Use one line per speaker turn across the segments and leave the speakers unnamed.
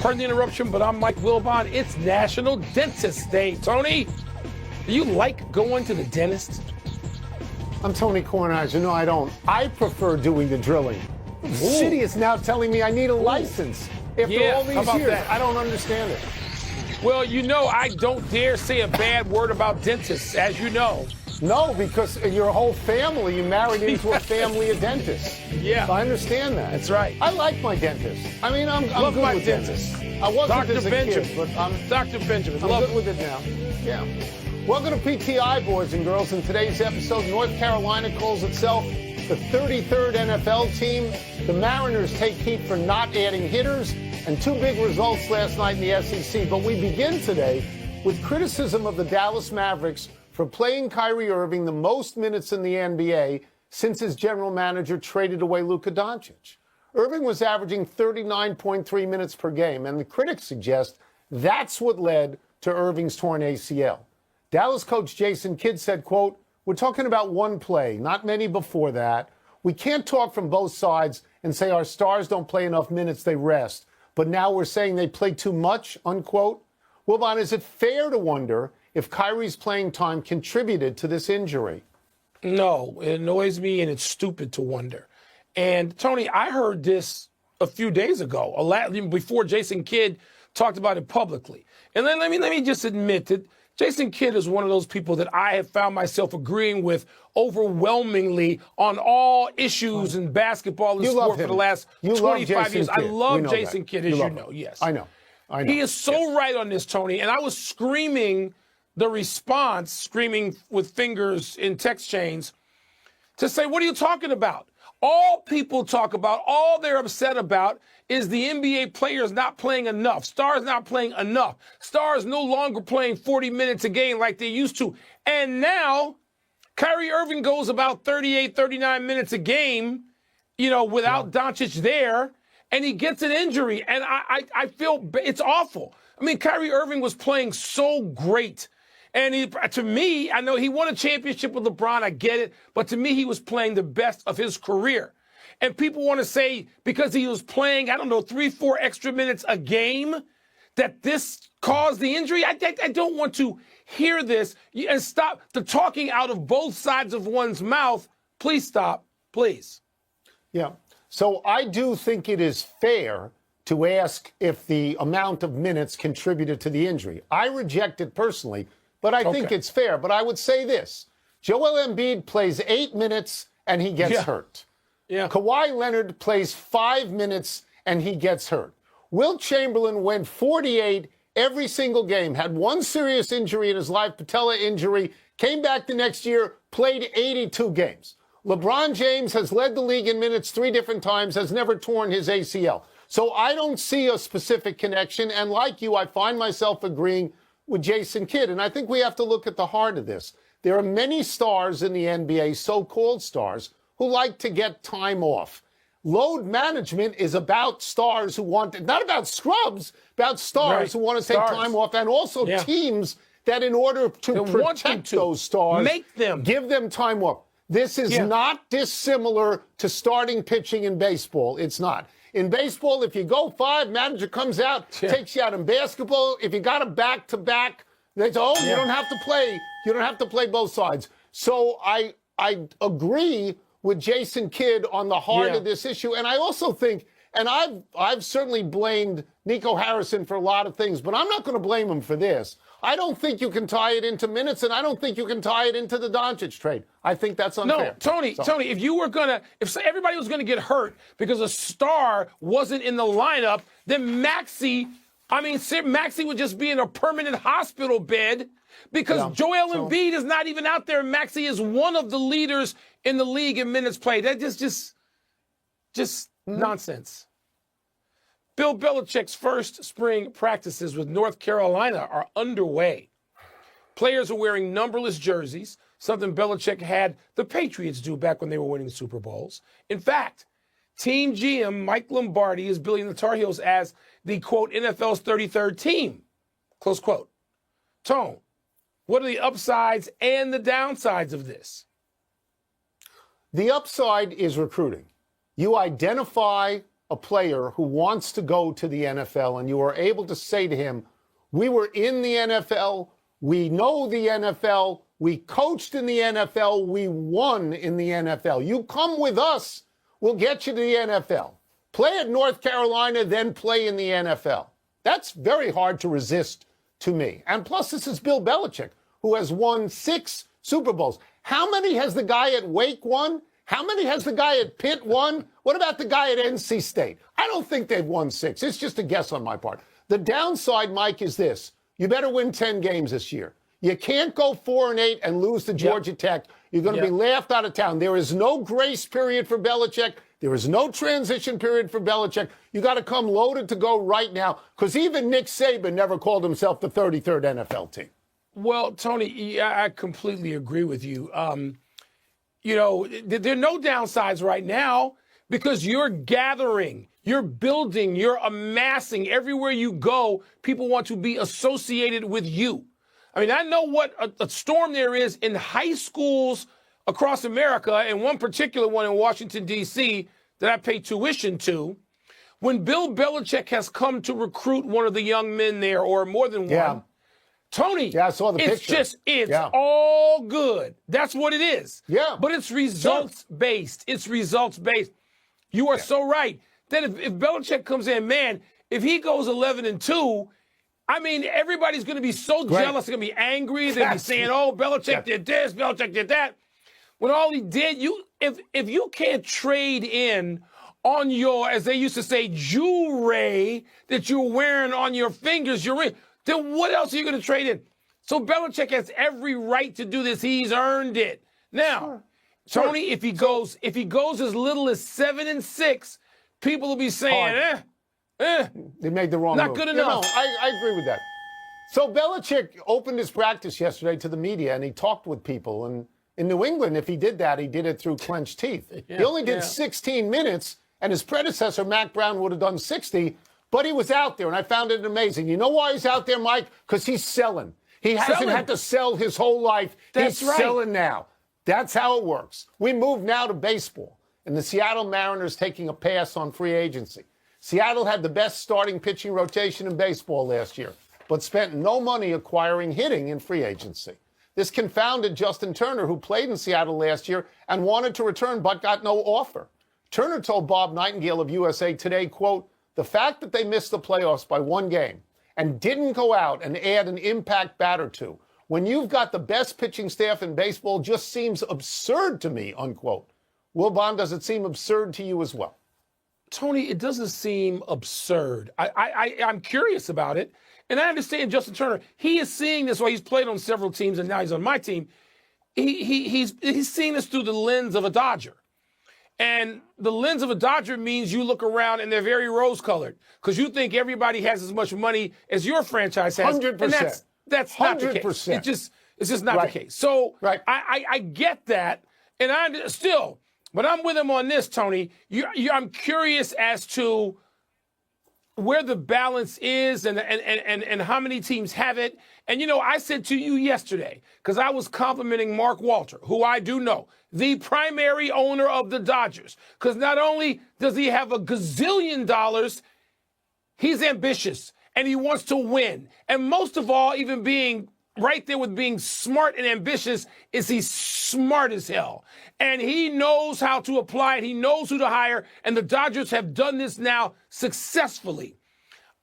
Pardon the interruption, but I'm Mike Wilbon. It's National Dentist Day. Tony, do you like going to the dentist?
I'm Tony Kornheiser. No, I don't. I prefer doing the drilling. The city is now telling me I need a license after all these years.
That?
I don't understand it.
Well, you know, I don't dare say a bad word about dentists, as you know.
No, because your whole family, you married into a family of dentists.
Yeah.
So I understand that.
That's right.
I like my dentist. I mean, I'm
Love
good
my
with
dentist.
dentists. I wasn't
Dr.
as a
Benjamin.
kid, but I'm
Dr. Benjamin.
I'm
Love
good with it now. Yeah. Welcome to PTI, boys and girls. In today's episode, North Carolina calls itself the 33rd NFL team. The Mariners take heat for not adding hitters, and two big results last night in the SEC. But we begin today with criticism of the Dallas Mavericks for playing Kyrie Irving the most minutes in the NBA since his general manager traded away Luka Doncic. Irving was averaging 39.3 minutes per game, and the critics suggest that's what led to Irving's torn ACL. Dallas coach Jason Kidd said, quote, "We're talking about one play, not many before that. We can't talk from both sides and say our stars don't play enough minutes, they rest. But now we're saying they play too much," unquote. Wilbon, is it fair to wonder if Kyrie's playing time contributed to this injury?
No, it annoys me, and it's stupid to wonder. And, Tony, I heard this a few days ago, before Jason Kidd talked about it publicly. And then let me just admit that Jason Kidd is one of those people that I have found myself agreeing with overwhelmingly on all issues in basketball and sport for the last 25 years. I love Jason Kidd, as you know, yes.
I know.
He is so right on this, Tony. And I was screaming the response, screaming with fingers in text chains, to say, what are you talking about? All people talk about, all they're upset about is the NBA players not playing enough, stars not playing enough, stars no longer playing 40 minutes a game like they used to. And now Kyrie Irving goes about 38, 39 minutes a game, without Doncic there, and he gets an injury. And I feel it's awful. I mean, Kyrie Irving was playing so great. And to me, I know he won a championship with LeBron. I get it. But to me, he was playing the best of his career. And people want to say because he was playing, 3-4 extra minutes a game, that this caused the injury. I don't want to hear this. And stop the talking out of both sides of one's mouth. Please stop. Please.
Yeah. So I do think it is fair to ask if the amount of minutes contributed to the injury. I reject it personally, but I think it's fair. But I would say this. Joel Embiid plays 8 minutes and he gets hurt.
Yeah.
Kawhi Leonard plays 5 minutes and he gets hurt. Wilt Chamberlain went 48 every single game, had one serious injury in his life, patella injury, came back the next year, played 82 games. LeBron James has led the league in minutes 3 different times, has never torn his ACL. So I don't see a specific connection. And like you, I find myself agreeing with Jason Kidd. And I think we have to look at the heart of this. There are many stars in the NBA, so-called stars, who like to get time off. Load management is about stars who want, not about scrubs, about stars who want to take time off, and also teams that in order to protect those stars, give them time off. This is not dissimilar to starting pitching in baseball. It's not. In baseball, if you go 5, manager comes out, takes you out. In basketball, if you got a back-to-back, they say, you don't have to play. You don't have to play both sides. So I agree with Jason Kidd on the heart of this issue. And I also think, and I've certainly blamed Nico Harrison for a lot of things, but I'm not going to blame him for this. I don't think you can tie it into minutes, and I don't think you can tie it into the Doncic trade. I think that's unfair.
No, Tony, if everybody was going to get hurt because a star wasn't in the lineup, then Maxey would just be in a permanent hospital bed because Joel Embiid is not even out there. Maxey is one of the leaders in the league in minutes played. That just nonsense. Bill Belichick's first spring practices with North Carolina are underway. Players are wearing numberless jerseys, something Belichick had the Patriots do back when they were winning Super Bowls. In fact, Team GM Mike Lombardi is billing the Tar Heels as the, quote, NFL's 33rd team, close quote. Tone, what are the upsides and the downsides of this?
The upside is recruiting. You identify a player who wants to go to the NFL and you are able to say to him, we were in the NFL, we know the NFL, we coached in the NFL, we won in the NFL. You come with us, we'll get you to the NFL. Play at North Carolina, then play in the NFL. That's very hard to resist to me. And plus, this is Bill Belichick, who has won 6 Super Bowls. How many has the guy at Wake won? How many has the guy at Pitt won? What about the guy at NC State? I don't think they've won 6. It's just a guess on my part. The downside, Mike, is this. You better win 10 games this year. You can't go 4-8 and lose to Georgia Tech. You're going to be laughed out of town. There is no grace period for Belichick. There is no transition period for Belichick. You got to come loaded to go right now, because even Nick Saban never called himself the 33rd NFL team.
Well, Tony, I completely agree with you. There are no downsides right now because you're gathering, you're building, you're amassing. Everywhere you go, people want to be associated with you. I mean, I know what a storm there is in high schools across America, and one particular one in Washington, D.C., that I pay tuition to. When Bill Belichick has come to recruit one of the young men there, or more than one, Tony,
I saw the picture.
It's all good. That's what it is.
Yeah.
But it's results-based. It's results-based. You are so right. Then if Belichick comes in, man, if he goes 11-2, I mean, everybody's going to be so jealous. They're going to be angry. They'll be saying, oh, Belichick did this, Belichick did that. When all he did, if you can't trade in on your, as they used to say, jewelry that you're wearing on your fingers, your ring, then what else are you going to trade in? So Belichick has every right to do this. He's earned it. Now, Tony, if he goes as little as 7-6, people will be saying,
they made the wrong move.
Not good enough.
I agree with that. So Belichick opened his practice yesterday to the media, and he talked with people. And in New England, if he did that, he did it through clenched teeth. He only did 16 minutes, and his predecessor, Mac Brown, would have done 60. But he was out there, and I found it amazing. You know why he's out there, Mike? Because he's selling. He hasn't had to sell his whole life. He's selling now. That's how it works. We move now to baseball, and the Seattle Mariners taking a pass on free agency. Seattle had the best starting pitching rotation in baseball last year, but spent no money acquiring hitting in free agency. This confounded Justin Turner, who played in Seattle last year and wanted to return but got no offer. Turner told Bob Nightingale of USA Today, quote, the fact that they missed the playoffs by 1 game and didn't go out and add an impact bat or two when you've got the best pitching staff in baseball just seems absurd to me, unquote. Wilbon, does it seem absurd to you as well?
Tony, it doesn't seem absurd. I'm curious about it. And I understand Justin Turner. He is seeing this while he's played on several teams, and now he's on my team. He's seeing this through the lens of a Dodger. And the lens of a Dodger means you look around and they're very rose-colored because you think everybody has as much money as your franchise has.
100%.
And that's not the case. It's just not the case. So I get that, and but I'm with him on this, Tony. I'm curious as to where the balance is and how many teams have it. And, I said to you yesterday, because I was complimenting Mark Walter, who I do know, the primary owner of the Dodgers, because not only does he have a gazillion dollars, he's ambitious and he wants to win. And most of all, even being right there with being smart and ambitious, is he's smart as hell. And he knows how to apply it. He knows who to hire. And the Dodgers have done this now successfully.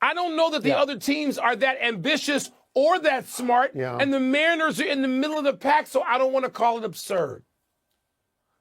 I don't know that the other teams are that ambitious or that smart. And the Mariners are in the middle of the pack, so I don't want to call it absurd.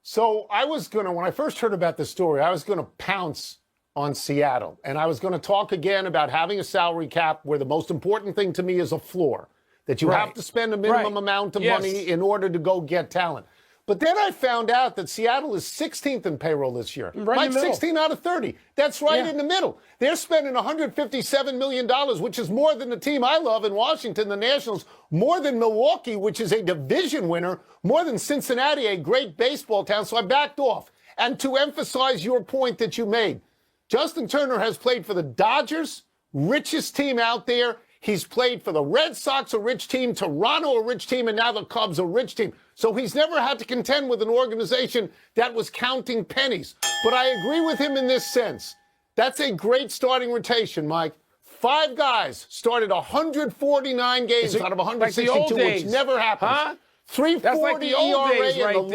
So when I first heard about this story, I was going to pounce on Seattle. And I was going to talk again about having a salary cap where the most important thing to me is a floor. That you have to spend a minimum amount of money in order to go get talent. But then I found out that Seattle is 16th in payroll this year. Like 16 out of 30. That's right in the middle. They're spending $157 million, which is more than the team I love in Washington, the Nationals, more than Milwaukee, which is a division winner, more than Cincinnati, a great baseball town. So I backed off. And to emphasize your point that you made, Justin Turner has played for the Dodgers, richest team out there. He's played for the Red Sox, a rich team, Toronto, a rich team, and now the Cubs, a rich team. So he's never had to contend with an organization that was counting pennies. But I agree with him in this sense. That's a great starting rotation, Mike. 5 guys started 149 games out of 162, which never happens.
Huh?
340
That's like the old
ERA
days right
and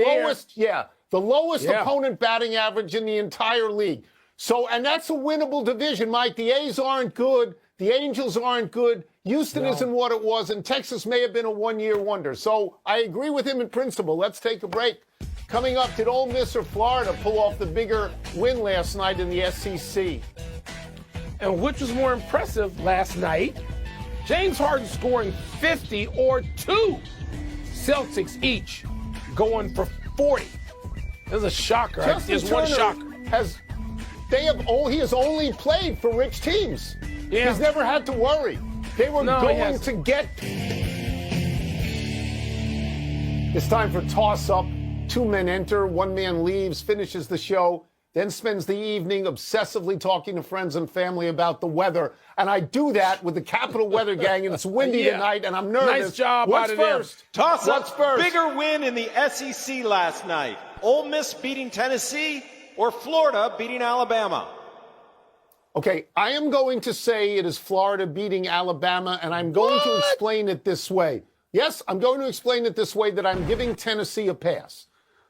the lowest opponent batting average in the entire league. So, and that's a winnable division, Mike. The A's aren't good. The Angels aren't good. Houston isn't what it was, and Texas may have been a one-year wonder. So I agree with him in principle. Let's take a break. Coming up, did Ole Miss or Florida pull off the bigger win last night in the SEC?
And which was more impressive last night? James Harden scoring 50 or 2. Celtics each going for 40. This is a shocker. There's one shocker.
He has only played for rich teams.
Yeah.
He's never had to worry. They were going to get. It's time for toss-up. 2 men enter, 1 man leaves, finishes the show, then spends the evening obsessively talking to friends and family about the weather. And I do that with the Capital Weather Gang, and it's windy tonight, and I'm nervous.
Nice job.
What's first?
Toss up.
What's first?
Bigger win in the SEC last night. Ole Miss beating Tennessee or Florida beating Alabama?
Okay, I am going to say it is Florida beating Alabama, and I'm going to explain it this way. Yes, I'm going to explain it this way, that I'm giving Tennessee a pass.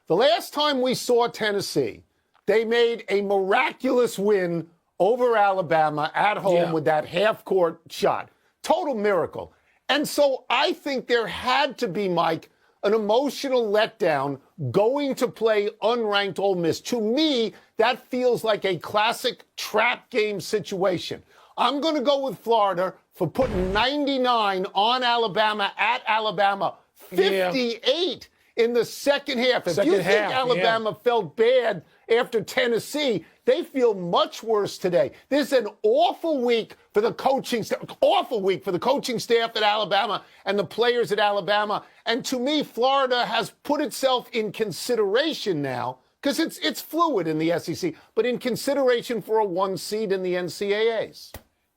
The last time we saw Tennessee, they made a miraculous win over Alabama at home with that half-court shot. Total miracle. And so I think there had to be, Mike, an emotional letdown going to play unranked Ole Miss. To me, that feels like a classic trap game situation. I'm going to go with Florida for putting 99 on Alabama at Alabama. 58 in the second half. If you think Alabama felt bad after Tennessee, they feel much worse today. This is an awful week for the coaching staff, at Alabama and the players at Alabama. And to me, Florida has put itself in consideration now, because it's fluid in the SEC, but in consideration for a 1 seed in the NCAAs.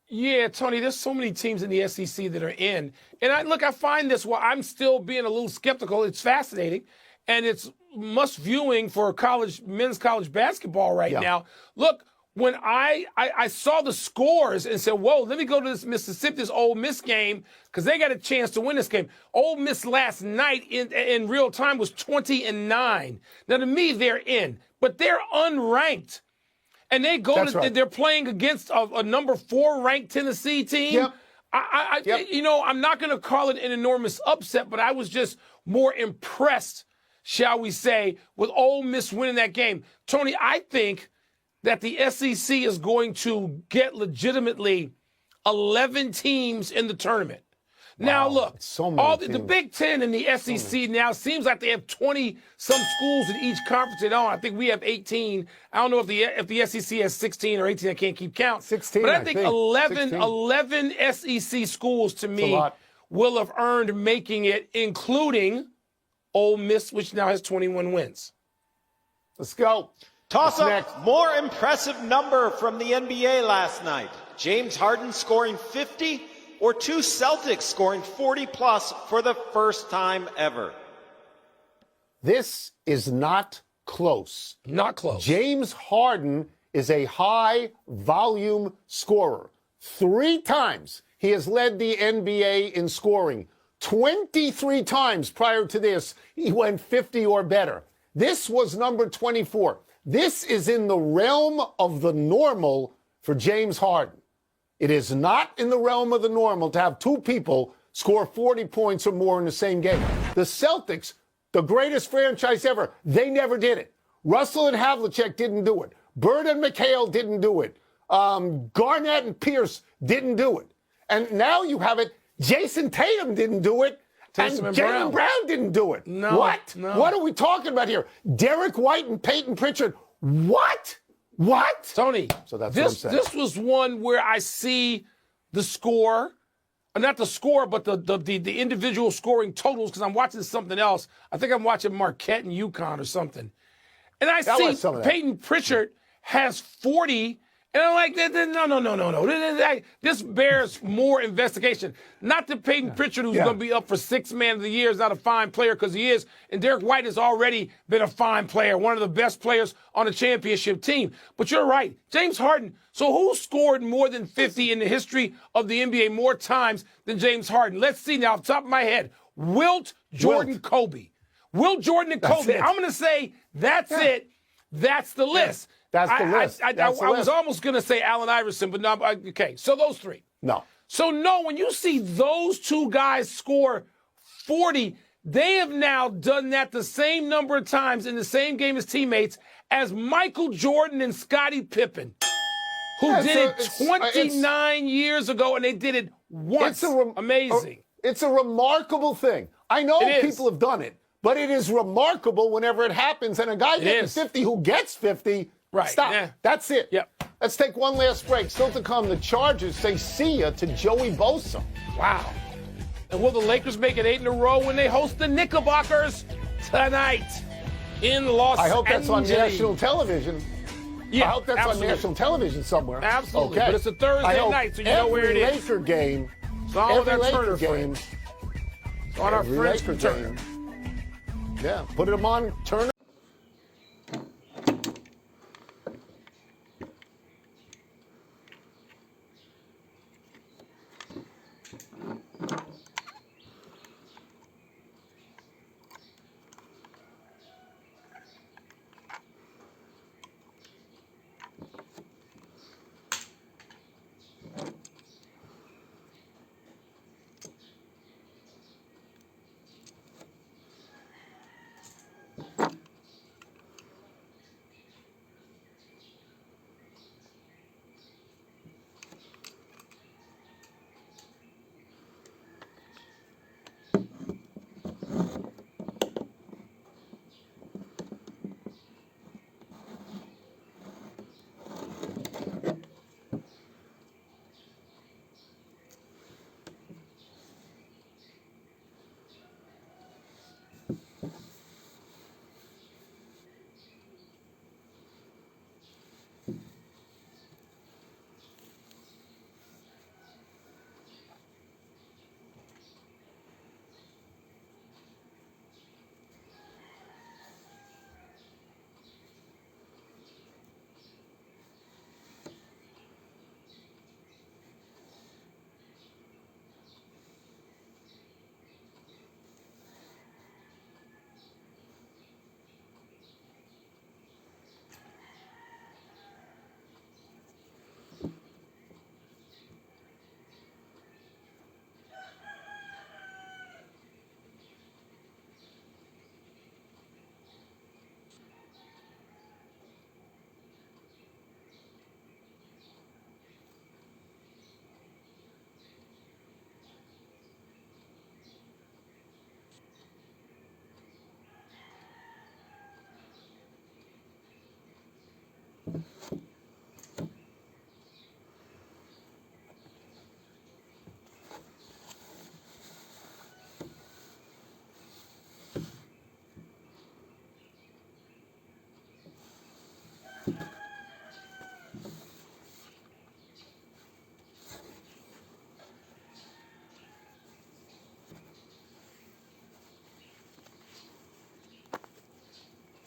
Yeah, Tony, there's so many teams in the SEC that are in. And I find this, while I'm still being a little skeptical, it's fascinating. And it's must viewing for men's college basketball right now. Look, when I saw the scores and said, whoa, let me go to this Ole Miss game, because they got a chance to win this game. Ole Miss last night in real time was 20-9. Now, to me, they're in, but they're unranked. And they they're playing against a number 4 ranked Tennessee team. I'm not going to call it an enormous upset, but I was just more impressed, shall we say, with Ole Miss winning that game. Tony, I think that the SEC is going to get legitimately 11 teams in the tournament. Wow, now, look, the Big Ten and the SEC now seems like they have 20-some schools in each conference they own. I think we have 18. I don't know if the SEC has 16 or 18. I can't keep count.
16,
but I think 11 SEC schools, to me, will have earned making it, including Ole Miss, which now has 21 wins.
Let's go.
Toss up. More impressive number from the NBA last night. James Harden scoring 50 or 2 Celtics scoring 40-plus for the first time ever?
This is not close.
Not close.
James Harden is a high-volume scorer. 3 times he has led the NBA in scoring. 23 times prior to this, he went 50 or better. This was number 24. This is in the realm of the normal for James Harden. It is not in the realm of the normal to have 2 people score 40 points or more in the same game. The Celtics, the greatest franchise ever, they never did it. Russell and Havlicek didn't do it. Bird and McHale didn't do it. Garnett and Pierce didn't do it. And now you have it. Jason Tatum didn't do it. And Jaylen Brown didn't do it.
No.
What?
No.
What are we talking about here? Derek White and Peyton Pritchard. What? What?
Tony,
so that's what I'm saying.
This was one where I see the score, not the score, but the individual scoring totals, because I'm watching something else. I think I'm watching Marquette and UConn or something. And I see Peyton Pritchard has 40 And I'm like, no. This bears more investigation. Not that Peyton Pritchard, who's going to be up for Sixth Man of the Year, is not a fine player, because he is. And Derek White has already been a fine player, one of the best players on a championship team. But you're right. James Harden. So who scored more than 50 in the history of the NBA more times than James Harden? Let's see now, off the top of my head. Wilt, Jordan, Kobe. Wilt, Jordan, and Kobe. I'm going to say that's it. That's the list.
That's the list.
I was almost going to say Allen Iverson, but no. Okay, so those three.
No.
So, no, when you see those two guys score 40, they have now done that the same number of times in the same game as teammates as Michael Jordan and Scottie Pippen, who did it 29 years ago, and they did it once. Amazing.
It's a remarkable thing. I know people have done it, but it is remarkable whenever it happens. And a guy getting 50 who gets 50, stop. Yeah. That's it.
Yep.
Let's take one last break. Still to come, the Chargers say see ya to Joey Bosa.
Wow. And will the Lakers make it 8 in a row when they host the Knickerbockers tonight in Los Angeles?
I hope that's on national television.
Yeah,
I hope that's on national television somewhere.
Absolutely.
Okay.
But it's a Thursday night, so you know where it is.
Every Laker game.
It's on with our Turner game. It's on our friends from Turner.
Yeah, put them on Turner.